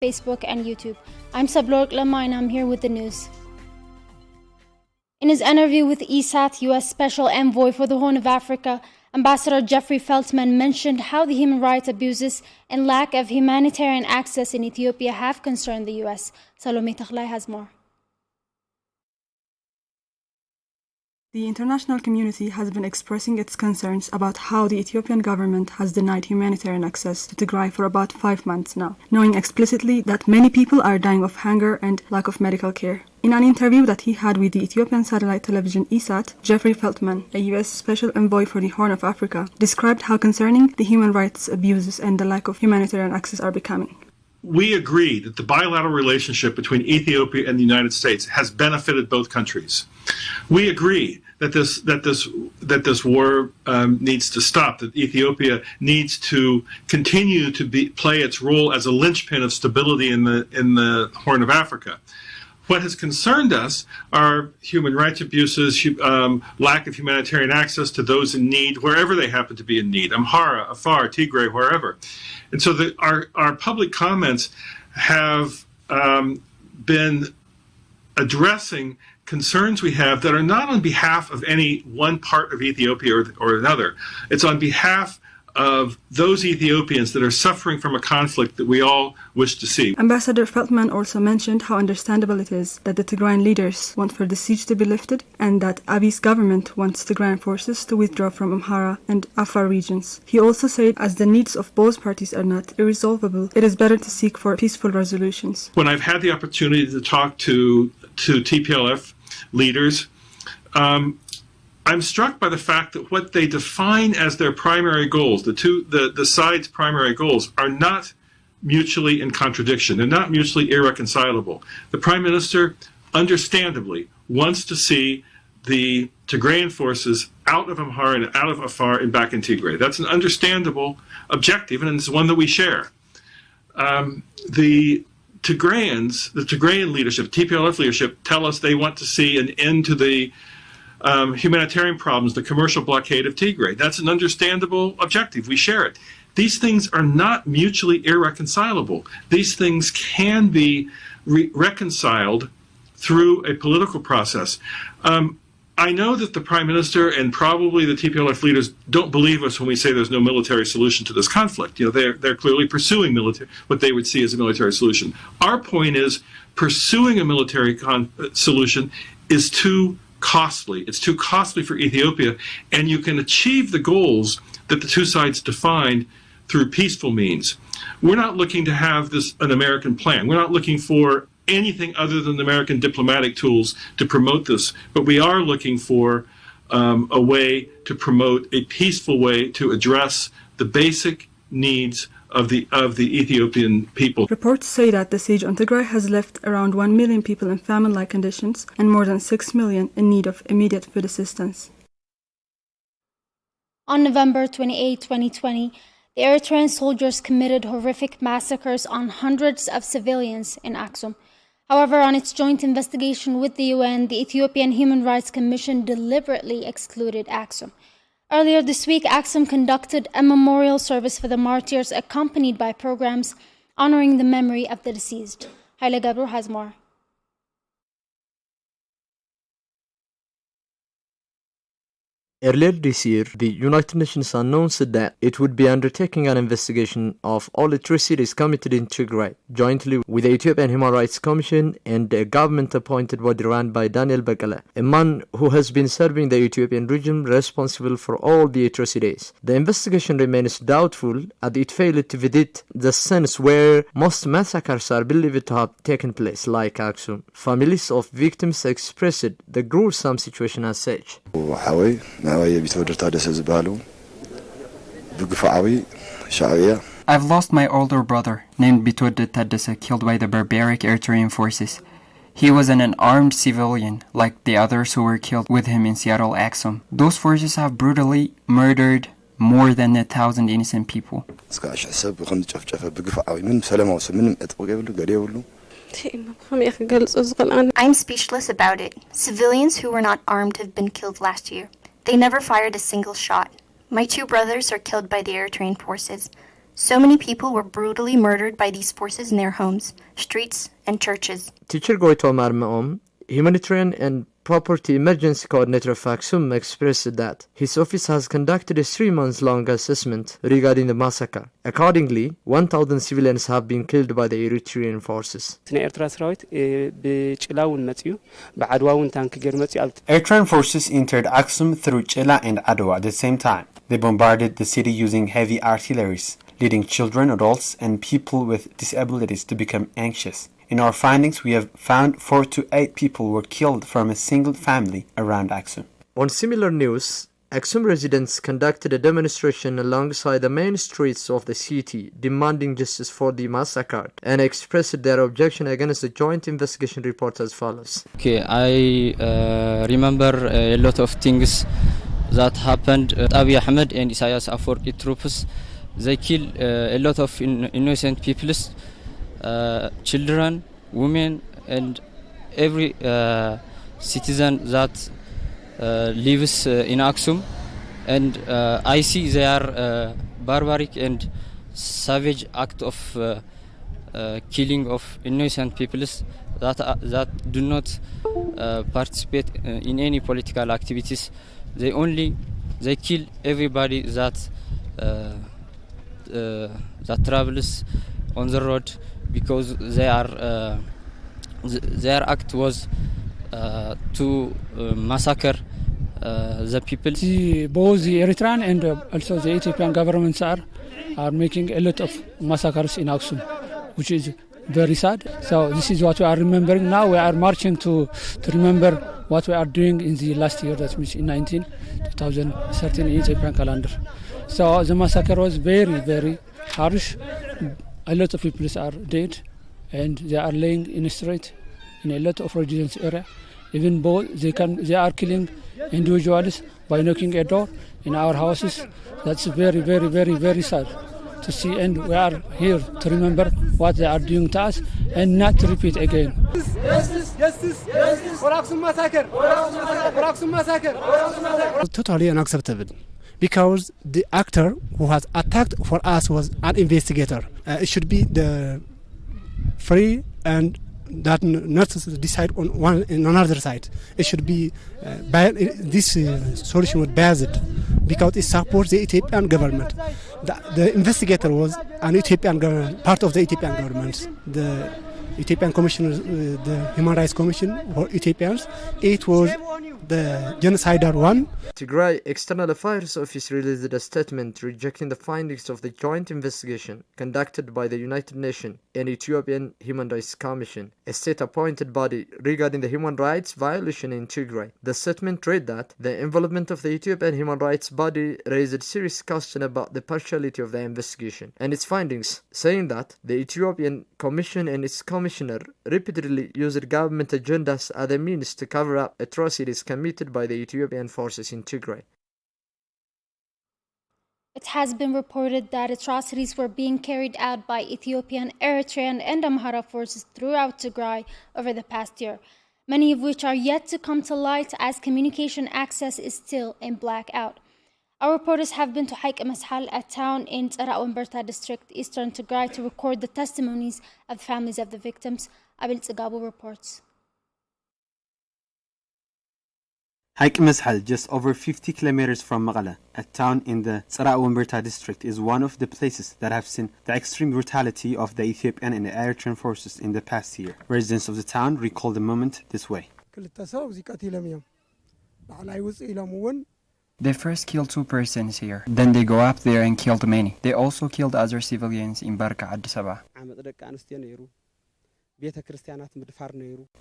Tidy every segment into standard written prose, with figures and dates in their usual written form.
Facebook, and YouTube. I'm Sablork Lama and I'm here with the news. In his interview with ESAT, U.S. Special Envoy for the Horn of Africa, Ambassador Jeffrey Feltman mentioned how the human rights abuses and lack of humanitarian access in Ethiopia have concerned the U.S. Salome Taghlai has more. The international community has been expressing its concerns about how the Ethiopian government has denied humanitarian access to Tigray for about 5 months now, knowing explicitly that many people are dying of hunger and lack of medical care. In an interview that he had with the Ethiopian satellite television ESAT, Jeffrey Feltman, a U.S. Special Envoy for the Horn of Africa, described how concerning the human rights abuses and the lack of humanitarian access are becoming. We agree that the bilateral relationship between Ethiopia and the United States has benefited both countries. We agree that this war needs to stop, that Ethiopia needs to continue to play its role as a linchpin of stability in the Horn of Africa. What has concerned us are human rights abuses, lack of humanitarian access to those in need, wherever they happen to be in need, Amhara, Afar, Tigray, wherever. And so our public comments have been addressing concerns we have that are not on behalf of any one part of Ethiopia or another. It's on behalf of those Ethiopians that are suffering from a conflict that we all wish to see. Ambassador Feltman also mentioned how understandable it is that the Tigrayan leaders want for the siege to be lifted and that Abiy's government wants Tigrayan forces to withdraw from Amhara and Afar regions. He also said as the needs of both parties are not irresolvable, it is better to seek for peaceful resolutions. When I've had the opportunity to talk to TPLF leaders, I'm struck by the fact that what they define as their primary goals, the sides' primary goals, are not mutually in contradiction. They're not mutually irreconcilable. The Prime Minister, understandably, wants to see the Tigrayan forces out of Amhara and out of Afar and back in Tigray. That's an understandable objective, and it's one that we share. The Tigrayan leadership, TPLF leadership, tell us they want to see an end to the humanitarian problems, the commercial blockade of Tigray. That's an understandable objective. We share it. These things are not mutually irreconcilable. These things can be reconciled through a political process. I know that the Prime Minister and probably the TPLF leaders don't believe us when we say there's no military solution to this conflict. You know, they're clearly pursuing what they would see as a military solution. Our point is pursuing a military solution is too costly. It's too costly for Ethiopia, and you can achieve the goals that the two sides defined through peaceful means. We're not looking to have an American plan. We're not looking for anything other than American diplomatic tools to promote this, but we are looking for a way to promote a peaceful way to address the basic needs of the Ethiopian people. Reports say that the siege on Tigray has left around 1 million people in famine-like conditions and more than 6 million in need of immediate food assistance. On November 28, 2020, the Eritrean soldiers committed horrific massacres on hundreds of civilians in Aksum. However, on its joint investigation with the UN, the Ethiopian Human Rights Commission deliberately excluded Aksum. Earlier this week, Aksum conducted a memorial service for the martyrs accompanied by programs honoring the memory of the deceased. Haile Gabru has more. Earlier this year, the United Nations announced that it would be undertaking an investigation of all atrocities committed in Tigray, jointly with the Ethiopian Human Rights Commission and a government-appointed body run by Daniel Bekele, a man who has been serving the Ethiopian regime responsible for all the atrocities. The investigation remains doubtful as it failed to visit the scenes where most massacres are believed to have taken place, like Aksum. Families of victims expressed the gruesome situation as such. I've lost my older brother, named Bitwode Tadesse, killed by the barbaric Eritrean forces. He was an unarmed civilian, like the others who were killed with him in Seattle, Aksum. Those forces have brutally murdered more than 1,000 innocent people. I'm speechless about it. Civilians who were not armed have been killed last year. They never fired a single shot. My two brothers are killed by the Eritrean forces. So many people were brutally murdered by these forces in their homes, streets, and churches. Teacher Goitom Armaom, humanitarian and property emergency coordinator of Aksum, expressed that his office has conducted a 3-month-long assessment regarding the massacre. Accordingly, 1,000 civilians have been killed by the Eritrean forces. Eritrean forces entered Aksum through Chila and Adwa at the same time. They bombarded the city using heavy artilleries, leading children, adults, and people with disabilities to become anxious. In our findings, we have found 4 to 8 people were killed from a single family around Aksum. On similar news, Aksum residents conducted a demonstration alongside the main streets of the city, demanding justice for the massacre, and expressed their objection against the joint investigation report as follows. Okay, I remember a lot of things that happened. Abiy Ahmed and Isaias Afwerki troops, they kill a lot of innocent people, children, women, and every citizen that lives in Aksum. And I see they are barbaric and savage act of killing of innocent people that do not participate in any political activities. They kill everybody that travels on the road, because their act was to massacre the people. Both the Eritrean and also the Ethiopian governments are making a lot of massacres in Aksum, which is very sad. So this is what we are remembering now. We are marching to remember what we are doing in the last year, that means in 2013 in Ethiopian calendar. So the massacre was very, very harsh. A lot of people are dead, and they are laying in the street in a lot of residence area. Even both they are killing individuals by knocking a door in our houses. That's very, very, very, very sad to see, and we are here to remember what they are doing to us and not to repeat again. Justice, justice, justice for Aksum massacre, for Aksum massacre. Totally unacceptable, because the actor who has attacked for us was an investigator. It should be the free and that not decide on one and another side. It should be this solution was based because it supports the Ethiopian government. The investigator was an Ethiopian government, part of the Ethiopian government. The Ethiopian Commission, the Human Rights Commission for Ethiopians, it was the genocidal one. Tigray External Affairs Office released a statement rejecting the findings of the joint investigation conducted by the United Nations and Ethiopian Human Rights Commission, a state-appointed body regarding the human rights violation in Tigray. The statement read that the involvement of the Ethiopian Human Rights body raised serious question about the partiality of the investigation and its findings, saying that the Ethiopian Commission and its commissioner repeatedly used government agendas as a means to cover up atrocities committed by the Ethiopian forces in Tigray. It has been reported that atrocities were being carried out by Ethiopian, Eritrean, and Amhara forces throughout Tigray over the past year, many of which are yet to come to light as communication access is still in blackout. Our reporters have been to Haik Mashal, a town in Tsara Umberta district, eastern Tigray, to record the testimonies of the families of the victims. Abil Tsagabu reports. Haik Mashal, just over 50 kilometers from Maqala, a town in the Tsara Umberta district, is one of the places that have seen the extreme brutality of the Ethiopian and the Eritrean forces in the past year. Residents of the town recall the moment this way. They first killed 2 persons here, then they go up there and killed many. They also killed other civilians in Barka, Addis Ababa.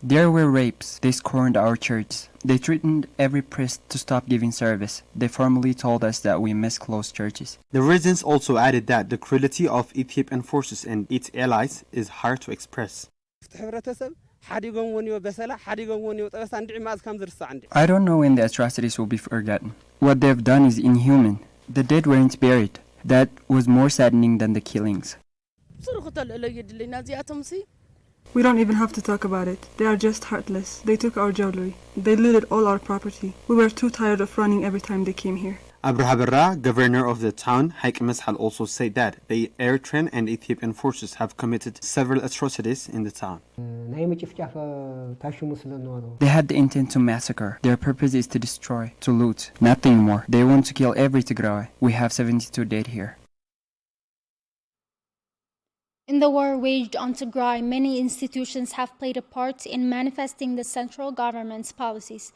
There were rapes. They scorned our church. They threatened every priest to stop giving service. They formally told us that we must close churches. The residents also added that the cruelty of Ethiopian forces and its allies is hard to express. I don't know when the atrocities will be forgotten. What they've done is inhuman. The dead weren't buried. That was more saddening than the killings. We don't even have to talk about it. They are just heartless. They took our jewelry. They looted all our property. We were too tired of running every time they came here. Abraha Berra, governor of the town, Haik Meshal, also said that the Eritrean and Ethiopian forces have committed several atrocities in the town. They had the intent to massacre. Their purpose is to destroy, to loot, nothing more. They want to kill every Tigray. We have 72 dead here. In the war waged on Tigray, many institutions have played a part in manifesting the central government's policies.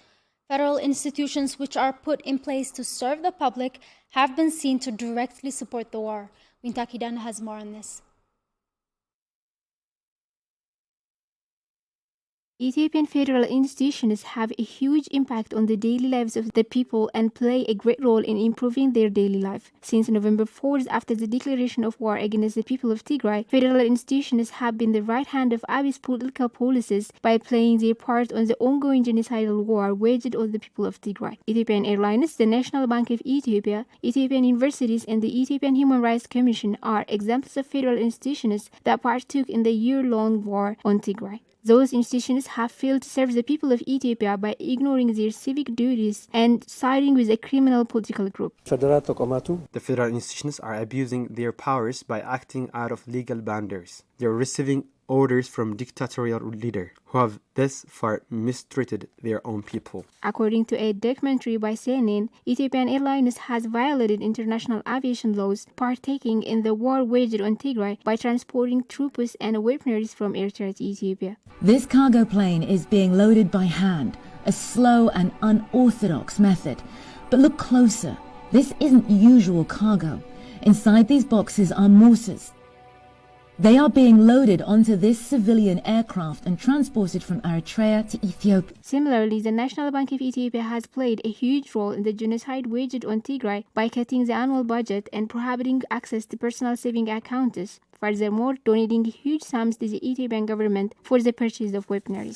Federal institutions which are put in place to serve the public have been seen to directly support the war. Wintakidana has more on this. Ethiopian federal institutions have a huge impact on the daily lives of the people and play a great role in improving their daily life. Since November 4th, after the declaration of war against the people of Tigray, federal institutions have been the right hand of Abiy's political policies by playing their part on the ongoing genocidal war waged on the people of Tigray. Ethiopian Airlines, the National Bank of Ethiopia, Ethiopian universities, and the Ethiopian Human Rights Commission are examples of federal institutions that partook in the year-long war on Tigray. Those institutions have failed to serve the people of Ethiopia by ignoring their civic duties and siding with a criminal political group. The federal institutions are abusing their powers by acting out of legal boundaries. They are receiving orders from dictatorial leaders who have thus far mistreated their own people. According to a documentary by CNN, Ethiopian Airlines has violated international aviation laws, partaking in the war waged on Tigray by transporting troops and weaponry from Eritrea to Ethiopia. This cargo plane is being loaded by hand, a slow and unorthodox method. But look closer. This isn't usual cargo. Inside these boxes are mortars. They are being loaded onto this civilian aircraft and transported from Eritrea to Ethiopia. Similarly, the National Bank of Ethiopia has played a huge role in the genocide waged on Tigray by cutting the annual budget and prohibiting access to personal saving accounts. Furthermore, donating huge sums to the Ethiopian government for the purchase of weaponry.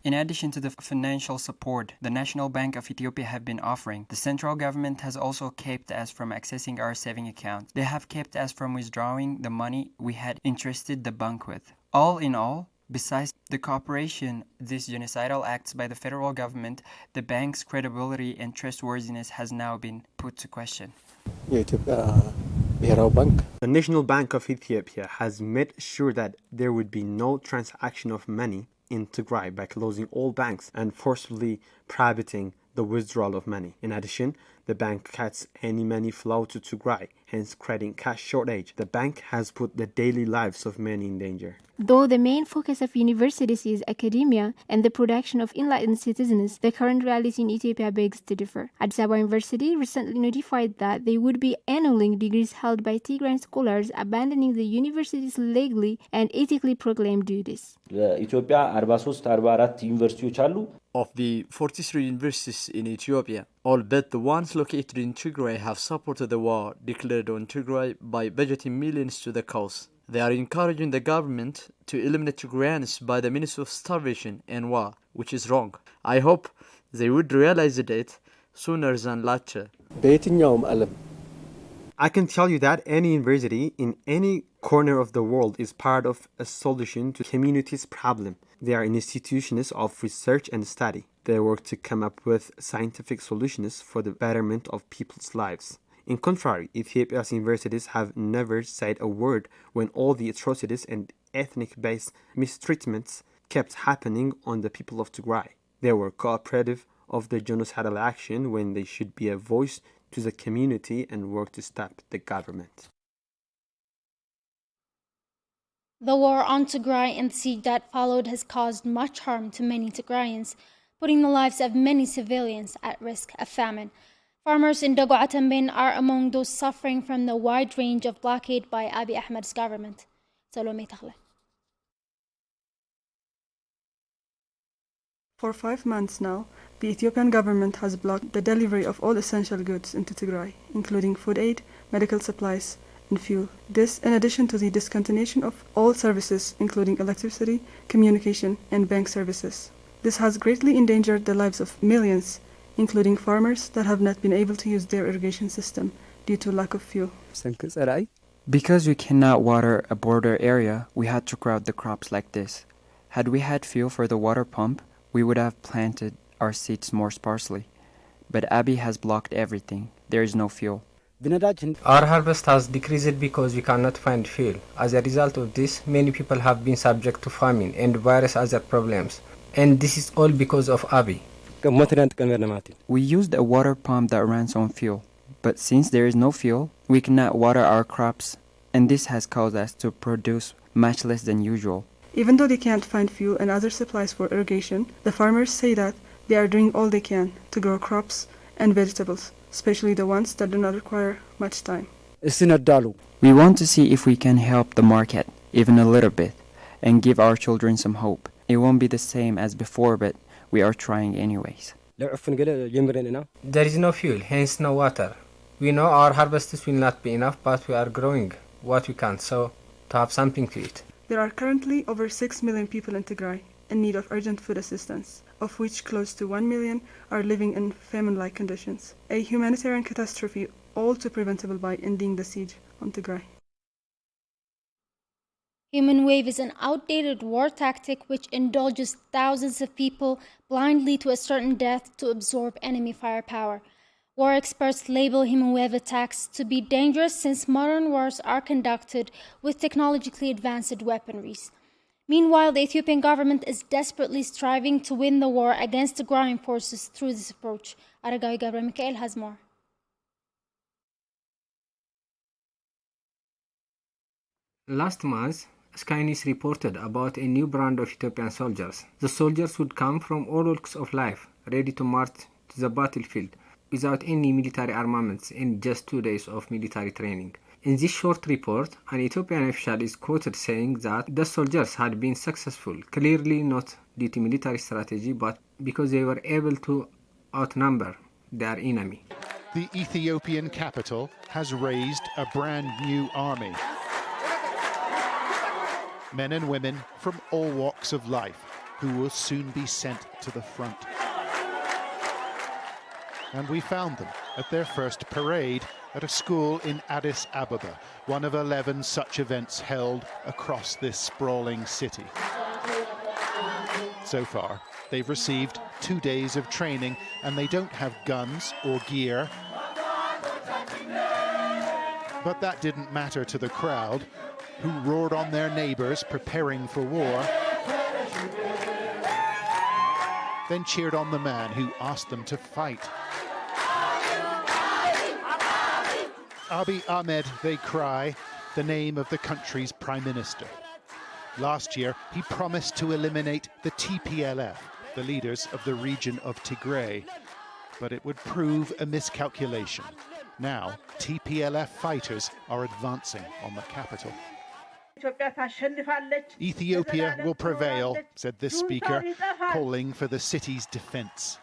In addition to the financial support the National Bank of Ethiopia have been offering, the central government has also kept us from accessing our saving accounts. They have kept us from withdrawing the money we had entrusted the bank with. All in all, besides the cooperation these genocidal acts by the federal government, the bank's credibility and trustworthiness has now been put to question. The National Bank of Ethiopia has made sure that there would be no transaction of money in Tigray by closing all banks and forcibly prohibiting the withdrawal of money. In addition, the bank cuts any money flow to Tigray, hence creating cash shortage. The bank has put the daily lives of many in danger. Though the main focus of universities is academia and the production of enlightened citizens, the current reality in Ethiopia begs to differ. Addis Ababa University recently notified that they would be annulling degrees held by Tigrayan scholars, abandoning the university's legally and ethically proclaimed duties. Of the 43 universities in Ethiopia, all but the ones located in Tigray have supported the war declared on Tigray by budgeting millions to the cause. They are encouraging the government to eliminate Tigrayans by the means of starvation and war, which is wrong. I hope they would realize it sooner than later. I can tell you that any university in any corner of the world is part of a solution to community's problem. They are institutions of research and study. They work to come up with scientific solutions for the betterment of people's lives. In contrary, Ethiopia's universities have never said a word when all the atrocities and ethnic-based mistreatments kept happening on the people of Tigray. They were cooperative of the genocidal action when they should be a voice to the community and work to stop the government. The war on Tigray and the siege that followed has caused much harm to many Tigrayans, putting the lives of many civilians at risk of famine. Farmers in Dago Atamben are among those suffering from the wide range of blockade by Abiy Ahmed's government. Salome Takhle. For 5 months now, the Ethiopian government has blocked the delivery of all essential goods into Tigray, including food aid, medical supplies, and fuel. This in addition to the discontinuation of all services, including electricity, communication, and bank services. This has greatly endangered the lives of millions, including farmers that have not been able to use their irrigation system due to lack of fuel. Because we cannot water a border area, we had to crowd the crops like this. Had we had fuel for the water pump, we would have planted our seeds more sparsely. But Abiy has blocked everything. There is no fuel. Our harvest has decreased because we cannot find fuel. As a result of this, many people have been subject to famine and various other problems. And this is all because of Abiy. We used a water pump that runs on fuel. But since there is no fuel, we cannot water our crops. And this has caused us to produce much less than usual. Even though they can't find fuel and other supplies for irrigation, the farmers say that they are doing all they can to grow crops and vegetables, especially the ones that do not require much time. We want to see if we can help the market, even a little bit, and give our children some hope. It won't be the same as before, but we are trying anyways. There is no fuel, hence no water. We know our harvests will not be enough, but we are growing what we can, so to have something to eat. There are currently over 6 million people in Tigray in need of urgent food assistance, of which close to 1 million are living in famine-like conditions. A humanitarian catastrophe all too preventable by ending the siege on Tigray. Human wave is an outdated war tactic which indulges thousands of people blindly to a certain death to absorb enemy firepower. War experts label human wave attacks to be dangerous since modern wars are conducted with technologically advanced weaponries. Meanwhile, the Ethiopian government is desperately striving to win the war against Tigrayan forces through this approach. Aragawi Gabriel Mikael has more. Last month, Sky News reported about a new brand of Ethiopian soldiers. The soldiers would come from all walks of life, ready to march to the battlefield, without any military armaments and just 2 days of military training. In this short report, an Ethiopian official is quoted saying that the soldiers had been successful, clearly not due to military strategy, but because they were able to outnumber their enemy. The Ethiopian capital has raised a brand new army. Men and women from all walks of life who will soon be sent to the front. And we found them at their first parade at a school in Addis Ababa, one of 11 such events held across this sprawling city. So far, they've received 2 days of training and they don't have guns or gear. But that didn't matter to the crowd, who roared on their neighbors preparing for war, then cheered on the man who asked them to fight. Abiy Ahmed, they cry, the name of the country's prime minister. Last year, he promised to eliminate the TPLF, the leaders of the region of Tigray, but it would prove a miscalculation. Now, TPLF fighters are advancing on the capital. Ethiopia will prevail, said this speaker, calling for the city's defense.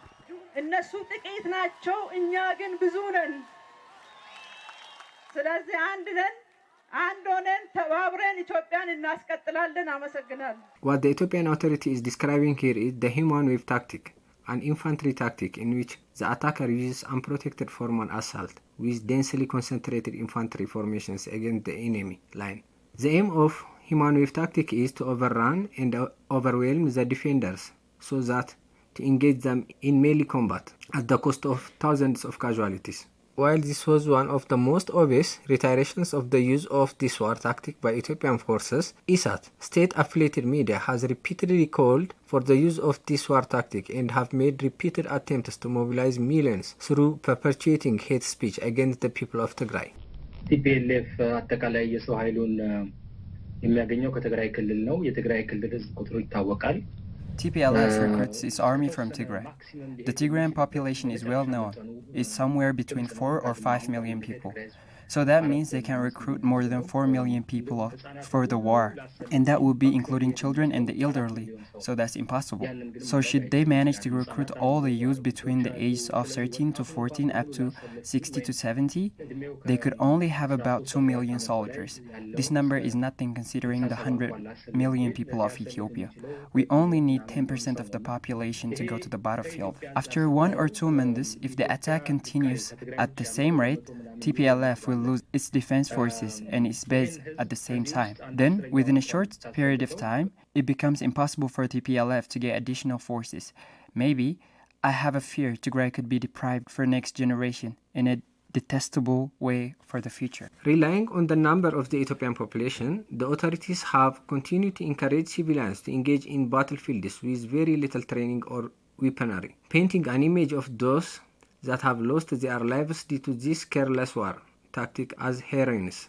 What the Ethiopian authority is describing here is the human wave tactic, an infantry tactic in which the attacker uses unprotected formal assault with densely concentrated infantry formations against the enemy line. The aim of human wave tactic is to overrun and overwhelm the defenders so that to engage them in melee combat at the cost of thousands of casualties. While this was one of the most obvious reiterations of the use of this war tactic by Ethiopian forces, ISAT, state-affiliated media, has repeatedly called for the use of this war tactic and have made repeated attempts to mobilize millions through perpetuating hate speech against the people of Tigray. TPLF አጠቃላይ የሰው ኃይሉን የሚያገኘው ከትግራይ ክልል ነው። የትግራይ ክልል ህዝብ ቁጥሩ ይታወቃል። TPLF recruits its army from Tigray. The Tigrayan population is well known. It's somewhere between 4 or 5 million people. So that means they can recruit more than 4 million people for the war. And that would be including children and the elderly. So that's impossible. So should they manage to recruit all the youth between the ages of 13 to 14 up to 60 to 70, they could only have about 2 million soldiers. This number is nothing considering the 100 million people of Ethiopia. We only need 10% of the population to go to the battlefield. After 1 or 2 months, if the attack continues at the same rate, TPLF will lose its defense forces and its base at the same time. Then, within a short period of time, it becomes impossible for TPLF to get additional forces. Maybe I have a fear Tigray could be deprived for next generation in a detestable way for the future. Relying on the number of the Ethiopian population, the authorities have continued to encourage civilians to engage in battlefields with very little training or weaponry, painting an image of those that have lost their lives due to this careless war tactic as heroines.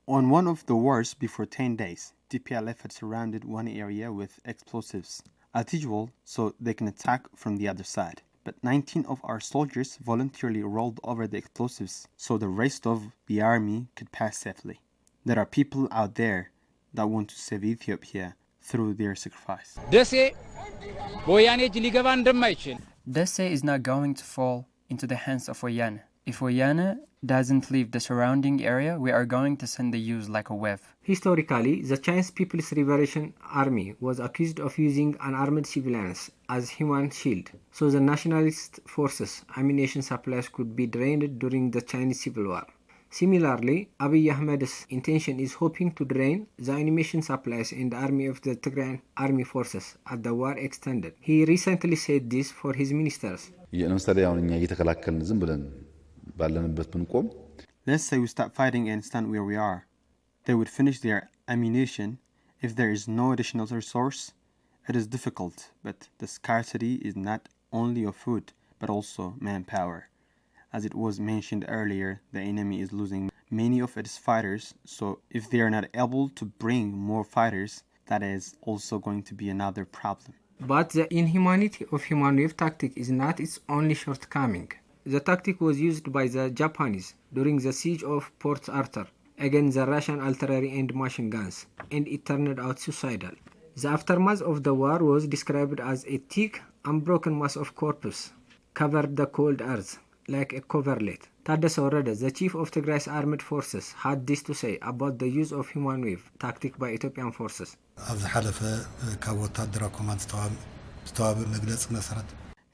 On one of the wars before 10 days, TPLF had surrounded one area with explosives, as usual, so they can attack from the other side. But 19 of our soldiers voluntarily rolled over the explosives so the rest of the army could pass safely. There are people out there that want to save Ethiopia through their sacrifice. Desse is not going to fall into the hands of Oyana. If Oyana doesn't leave the surrounding area, we are going to send the use like a wave. Historically, the Chinese People's Liberation Army was accused of using unarmed civilians as human shield, so the nationalist forces' ammunition supplies could be drained during the Chinese Civil War. Similarly, Abiy Ahmed's intention is hoping to drain the ammunition supplies in the army of the Tigray army forces as the war extended. He recently said this for his ministers. Let's say we stop fighting and stand where we are. They would finish their ammunition. If there is no additional resource, it is difficult, but the scarcity is not only of food, but also manpower. As it was mentioned earlier, the enemy is losing many of its fighters, so if they are not able to bring more fighters, that is also going to be another problem. But the inhumanity of human wave tactic is not its only shortcoming. The tactic was used by the Japanese during the siege of Port Arthur against the Russian artillery and machine guns, and it turned out suicidal. The aftermath of the war was described as a thick, unbroken mass of corpses covered the cold earth like a coverlet. Taddese Warrede, the chief of Tigray's armed forces, had this to say about the use of human wave tactic by Ethiopian forces.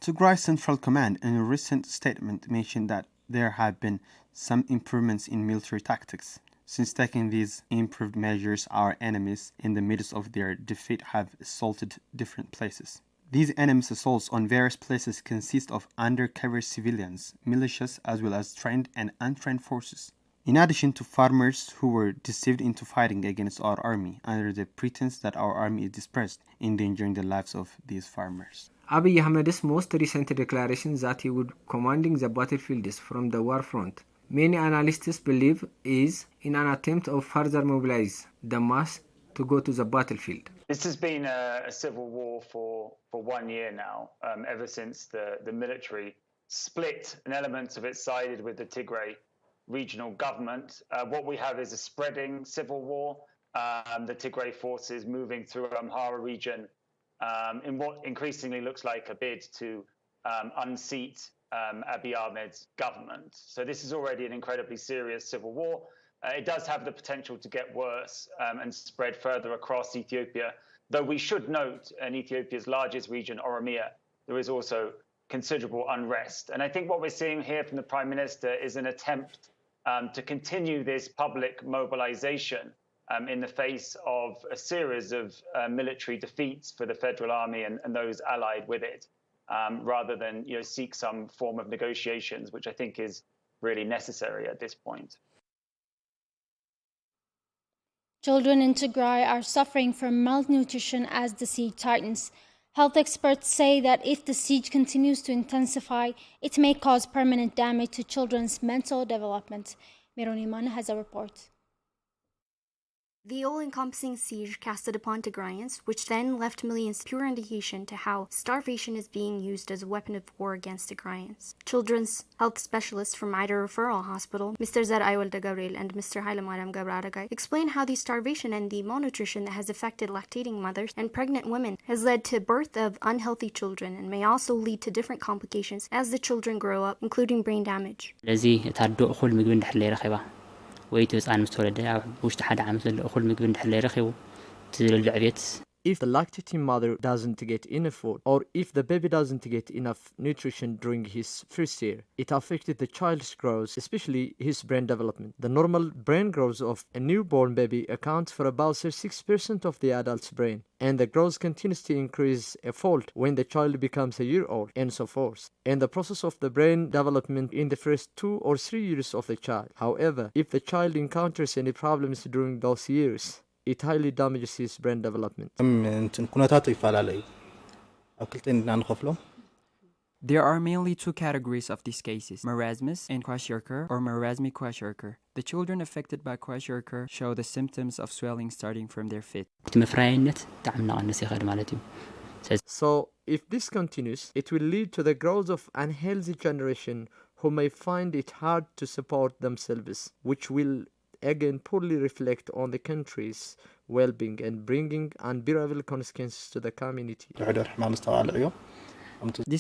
Tigray Central Command in a recent statement mentioned that there have been some improvements in military tactics. Since taking these improved measures, our enemies in the midst of their defeat have assaulted different places. These enemies' assaults on various places consist of undercover civilians, militias, as well as trained and untrained forces. In addition to farmers who were deceived into fighting against our army under the pretense that our army is dispersed, endangering the lives of these farmers. Abiy Ahmed's most recent declaration that he would commanding the battlefields from the war front, many analysts believe is in an attempt of further mobilize the mass to go to the battlefield. This has been a civil war for 1 year now, ever since the military split and elements of it sided with the Tigray regional government. What we have is a spreading civil war, the Tigray forces moving through Amhara region in what increasingly looks like a bid to unseat Abiy Ahmed's government. So this is already an incredibly serious civil war. It does have the potential to get worse and spread further across Ethiopia, though we should note in Ethiopia's largest region, Oromia, there is also considerable unrest. And I think what we're seeing here from the Prime Minister is an attempt to continue this public mobilization in the face of a series of military defeats for the Federal Army and those allied with it, rather than seek some form of negotiations, which I think is really necessary at this point. Children in Tigray are suffering from malnutrition as the siege tightens. Health experts say that if the siege continues to intensify, it may cause permanent damage to children's mental development. Meron has a report. The all-encompassing siege casted upon Tigrayans, which then left millions, pure indication to how starvation is being used as a weapon of war against Tigrayans. Children's health specialists from Ida Referral Hospital, Mr. Zed Aywalde Gabriel and Mr. Hailemariam Gabraragai, explain how the starvation and the malnutrition that has affected lactating mothers and pregnant women has led to birth of unhealthy children and may also lead to different complications as the children grow up, including brain damage. ويتو ህፃን ምስ ተወለደ ኣብ ውሽጢ ሓደ ዓመት ዘሎ እኹል ምግቢ እንድሕር ረኺቡ እቲ ዝልዕ ዕብየት If the lactating mother doesn't get enough food, or if the baby doesn't get enough nutrition during his first year, it affected the child's growth, especially his brain development. The normal brain growth of a newborn baby accounts for about 36% of the adult's brain, and the growth continues to increase a fold when the child becomes a year old, and so forth. And the process of the brain development in the first 2 or 3 years of the child. However, if the child encounters any problems during those years, it highly damages his brain development. There are mainly two categories of these cases, marasmus and kwashiorkor or marasmic kwashiorkor. The children affected by kwashiorkor show the symptoms of swelling starting from their feet. So, if this continues, it will lead to the growth of unhealthy generation who may find it hard to support themselves, which will again poorly reflect on the country's well-being and bringing unbearable consequences to the community. This